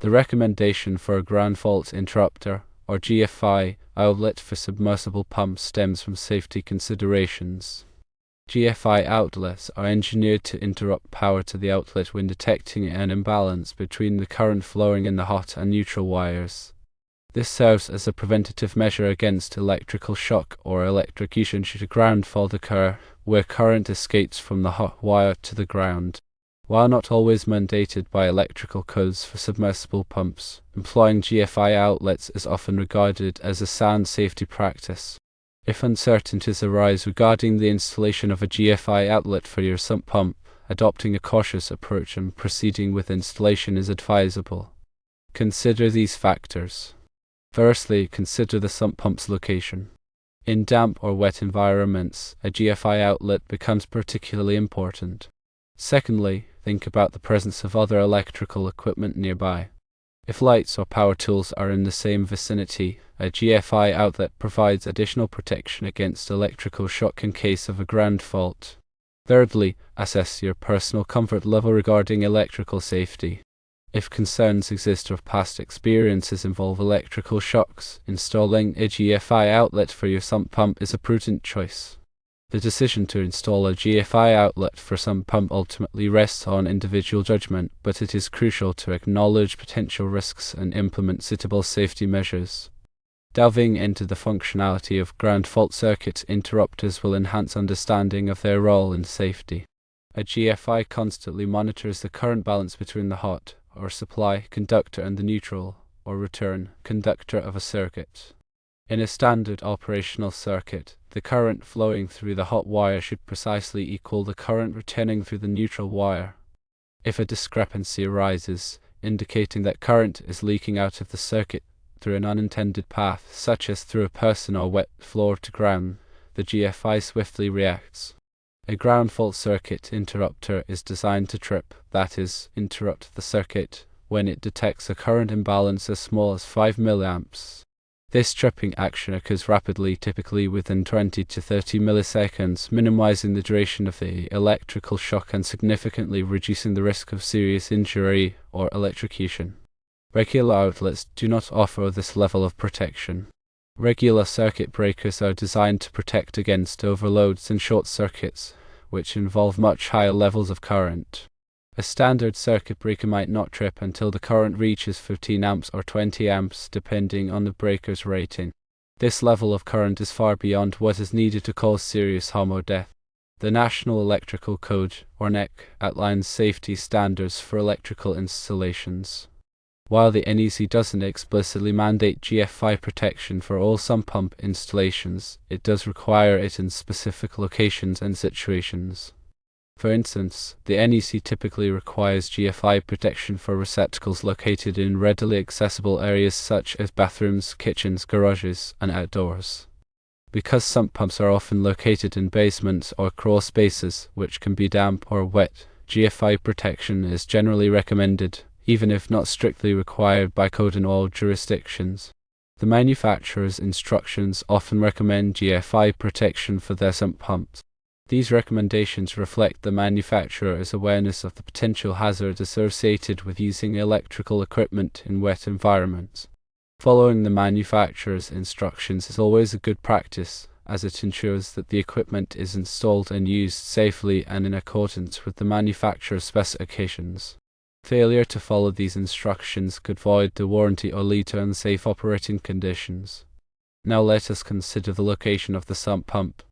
The recommendation for a ground fault interrupter, or GFI, outlet for submersible pumps stems from safety considerations. GFI outlets are engineered to interrupt power to the outlet when detecting an imbalance between the current flowing in the hot and neutral wires. This serves as a preventative measure against electrical shock or electrocution should a ground fault occur where current escapes from the hot wire to the ground. While not always mandated by electrical codes for submersible pumps, employing GFI outlets is often regarded as a sound safety practice. If uncertainties arise regarding the installation of a GFI outlet for your sump pump, adopting a cautious approach and proceeding with installation is advisable. Consider these factors. Firstly, consider the sump pump's location. In damp or wet environments, a GFI outlet becomes particularly important. Secondly, think about the presence of other electrical equipment nearby. If lights or power tools are in the same vicinity, a GFI outlet provides additional protection against electrical shock in case of a ground fault. Thirdly, assess your personal comfort level regarding electrical safety. If concerns exist or past experiences involve electrical shocks, installing a GFI outlet for your sump pump is a prudent choice. The decision to install a GFI outlet for sump pump ultimately rests on individual judgment, but it is crucial to acknowledge potential risks and implement suitable safety measures. Delving into the functionality of ground fault circuit interrupters will enhance understanding of their role in safety. A GFI constantly monitors the current balance between the hot, or supply, conductor and the neutral, or return, conductor of a circuit. In a standard operational circuit, the current flowing through the hot wire should precisely equal the current returning through the neutral wire. If a discrepancy arises, indicating that current is leaking out of the circuit through an unintended path, such as through a person or wet floor to ground, the GFI swiftly reacts. A ground fault circuit interrupter is designed to trip, that is, interrupt the circuit, when it detects a current imbalance as small as 5 mA. This tripping action occurs rapidly, typically within 20 to 30 milliseconds, minimizing the duration of the electrical shock and significantly reducing the risk of serious injury or electrocution. Regular outlets do not offer this level of protection. Regular circuit breakers are designed to protect against overloads and short circuits, which involve much higher levels of current. A standard circuit breaker might not trip until the current reaches 15 amps or 20 amps depending on the breaker's rating. This level of current is far beyond what is needed to cause serious harm or death. The National Electrical Code, or NEC, outlines safety standards for electrical installations. While the NEC doesn't explicitly mandate GFI protection for all sump pump installations, it does require it in specific locations and situations. For instance, the NEC typically requires GFI protection for receptacles located in readily accessible areas such as bathrooms, kitchens, garages, and outdoors. Because sump pumps are often located in basements or crawl spaces, which can be damp or wet, GFI protection is generally recommended, even if not strictly required by code in all jurisdictions. The manufacturer's instructions often recommend GFI protection for their sump pumps. These recommendations reflect the manufacturer's awareness of the potential hazards associated with using electrical equipment in wet environments. Following the manufacturer's instructions is always a good practice, as it ensures that the equipment is installed and used safely and in accordance with the manufacturer's specifications. Failure to follow these instructions could void the warranty or lead to unsafe operating conditions. Now let us consider the location of the sump pump.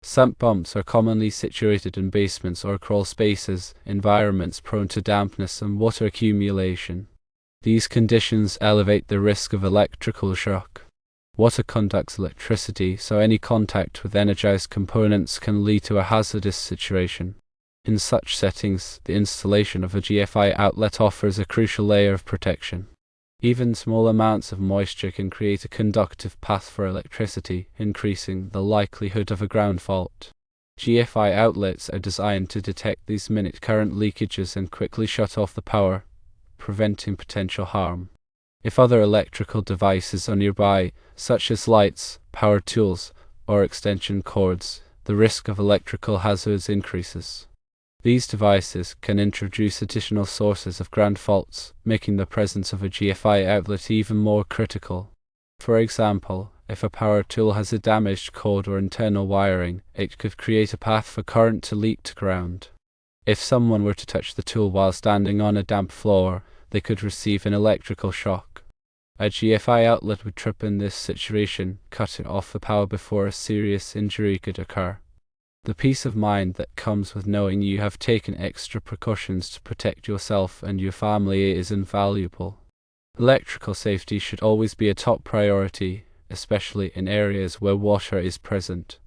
Sump pumps are commonly situated in basements or crawl spaces, environments prone to dampness and water accumulation. These conditions elevate the risk of electrical shock. Water conducts electricity, so any contact with energized components can lead to a hazardous situation. In such settings, the installation of a GFI outlet offers a crucial layer of protection. Even small amounts of moisture can create a conductive path for electricity, increasing the likelihood of a ground fault. GFI outlets are designed to detect these minute current leakages and quickly shut off the power, preventing potential harm. If other electrical devices are nearby, such as lights, power tools, or extension cords, the risk of electrical hazards increases. These devices can introduce additional sources of ground faults, making the presence of a GFI outlet even more critical. For example, if a power tool has a damaged cord or internal wiring, it could create a path for current to leak to ground. If someone were to touch the tool while standing on a damp floor, they could receive an electrical shock. A GFI outlet would trip in this situation, cutting off the power before a serious injury could occur. The peace of mind that comes with knowing you have taken extra precautions to protect yourself and your family is invaluable. Electrical safety should always be a top priority, especially in areas where water is present.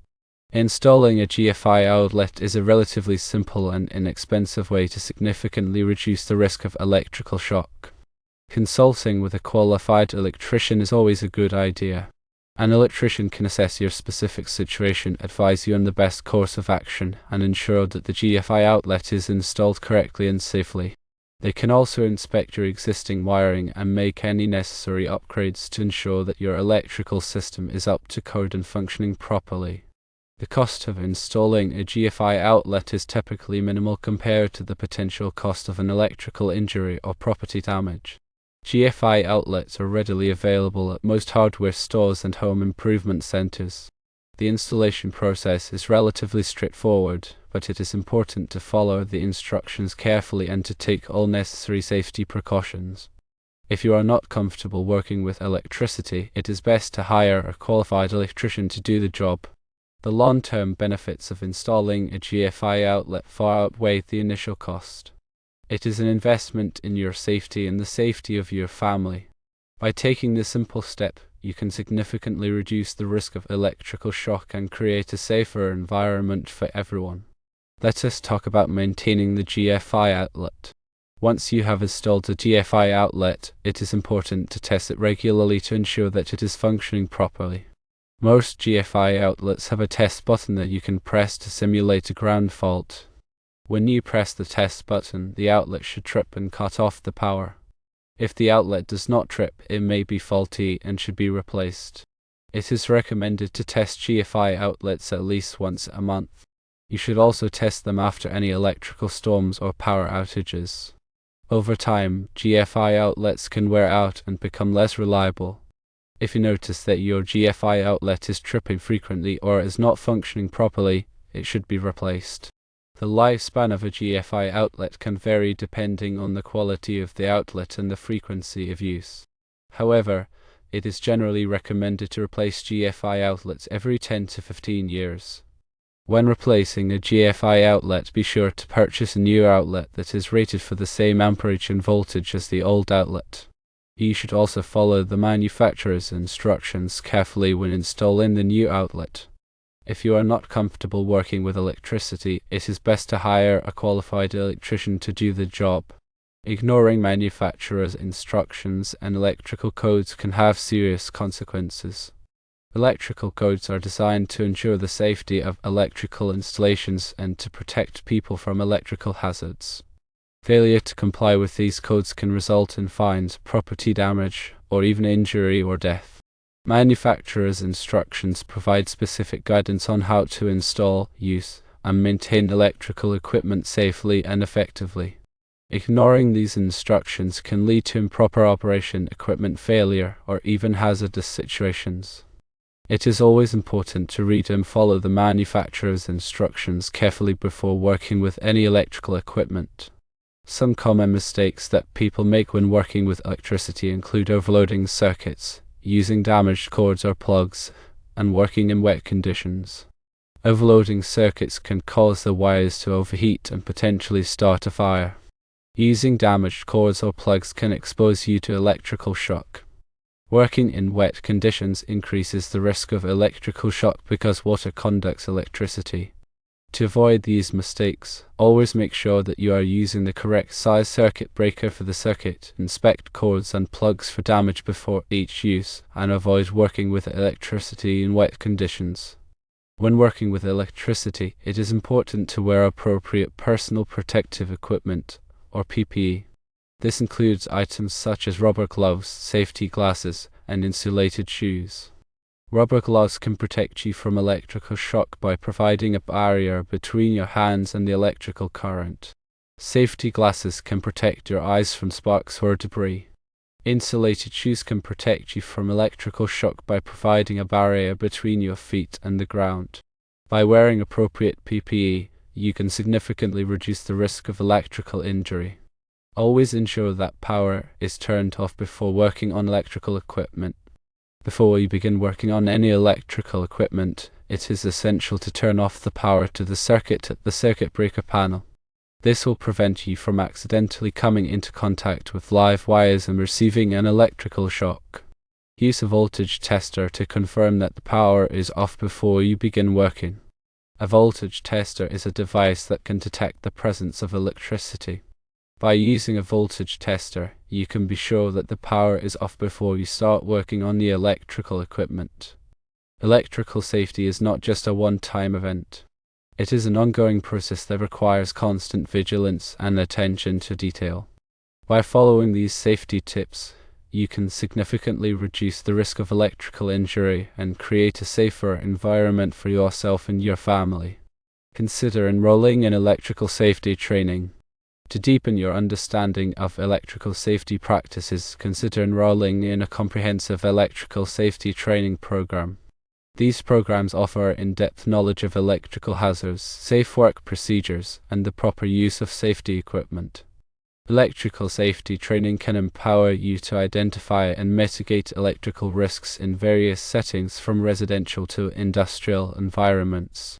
Installing a GFI outlet is a relatively simple and inexpensive way to significantly reduce the risk of electrical shock. Consulting with a qualified electrician is always a good idea. An electrician can assess your specific situation, advise you on the best course of action, and ensure that the GFI outlet is installed correctly and safely. They can also inspect your existing wiring and make any necessary upgrades to ensure that your electrical system is up to code and functioning properly. The cost of installing a GFI outlet is typically minimal compared to the potential cost of an electrical injury or property damage. GFI outlets are readily available at most hardware stores and home improvement centers. The installation process is relatively straightforward, but it is important to follow the instructions carefully and to take all necessary safety precautions. If you are not comfortable working with electricity, it is best to hire a qualified electrician to do the job. The long-term benefits of installing a GFI outlet far outweigh the initial cost. It is an investment in your safety and the safety of your family. By taking this simple step, you can significantly reduce the risk of electrical shock and create a safer environment for everyone. Let us talk about maintaining the GFI outlet. Once you have installed a GFI outlet, it is important to test it regularly to ensure that it is functioning properly. Most GFI outlets have a test button that you can press to simulate a ground fault. When you press the test button, the outlet should trip and cut off the power. If the outlet does not trip, it may be faulty and should be replaced. It is recommended to test GFI outlets at least once a month. You should also test them after any electrical storms or power outages. Over time, GFI outlets can wear out and become less reliable. If you notice that your GFI outlet is tripping frequently or is not functioning properly, it should be replaced. The lifespan of a GFI outlet can vary depending on the quality of the outlet and the frequency of use. However, it is generally recommended to replace GFI outlets every 10 to 15 years. When replacing a GFI outlet, be sure to purchase a new outlet that is rated for the same amperage and voltage as the old outlet. You should also follow the manufacturer's instructions carefully when installing the new outlet. If you are not comfortable working with electricity, it is best to hire a qualified electrician to do the job. Ignoring manufacturer's instructions and electrical codes can have serious consequences. Electrical codes are designed to ensure the safety of electrical installations and to protect people from electrical hazards. Failure to comply with these codes can result in fines, property damage, or even injury or death. Manufacturers' instructions provide specific guidance on how to install, use, and maintain electrical equipment safely and effectively. Ignoring these instructions can lead to improper operation, equipment failure, or even hazardous situations. It is always important to read and follow the manufacturer's instructions carefully before working with any electrical equipment. Some common mistakes that people make when working with electricity include overloading circuits, using damaged cords or plugs, and working in wet conditions. Overloading circuits can cause the wires to overheat and potentially start a fire. Using damaged cords or plugs can expose you to electrical shock. Working in wet conditions increases the risk of electrical shock because water conducts electricity. To avoid these mistakes, always make sure that you are using the correct size circuit breaker for the circuit, inspect cords and plugs for damage before each use, and avoid working with electricity in wet conditions. When working with electricity, it is important to wear appropriate personal protective equipment, or PPE. This includes items such as rubber gloves, safety glasses, and insulated shoes. Rubber gloves can protect you from electrical shock by providing a barrier between your hands and the electrical current. Safety glasses can protect your eyes from sparks or debris. Insulated shoes can protect you from electrical shock by providing a barrier between your feet and the ground. By wearing appropriate PPE, you can significantly reduce the risk of electrical injury. Always ensure that power is turned off before working on electrical equipment. Before you begin working on any electrical equipment, it is essential to turn off the power to the circuit at the circuit breaker panel. This will prevent you from accidentally coming into contact with live wires and receiving an electrical shock. Use a voltage tester to confirm that the power is off before you begin working. A voltage tester is a device that can detect the presence of electricity. By using a voltage tester, you can be sure that the power is off before you start working on the electrical equipment. Electrical safety is not just a one-time event. It is an ongoing process that requires constant vigilance and attention to detail. By following these safety tips, you can significantly reduce the risk of electrical injury and create a safer environment for yourself and your family. Consider enrolling in electrical safety training. To deepen your understanding of electrical safety practices, consider enrolling in a comprehensive electrical safety training program. These programs offer in-depth knowledge of electrical hazards, safe work procedures, and the proper use of safety equipment. Electrical safety training can empower you to identify and mitigate electrical risks in various settings from residential to industrial environments.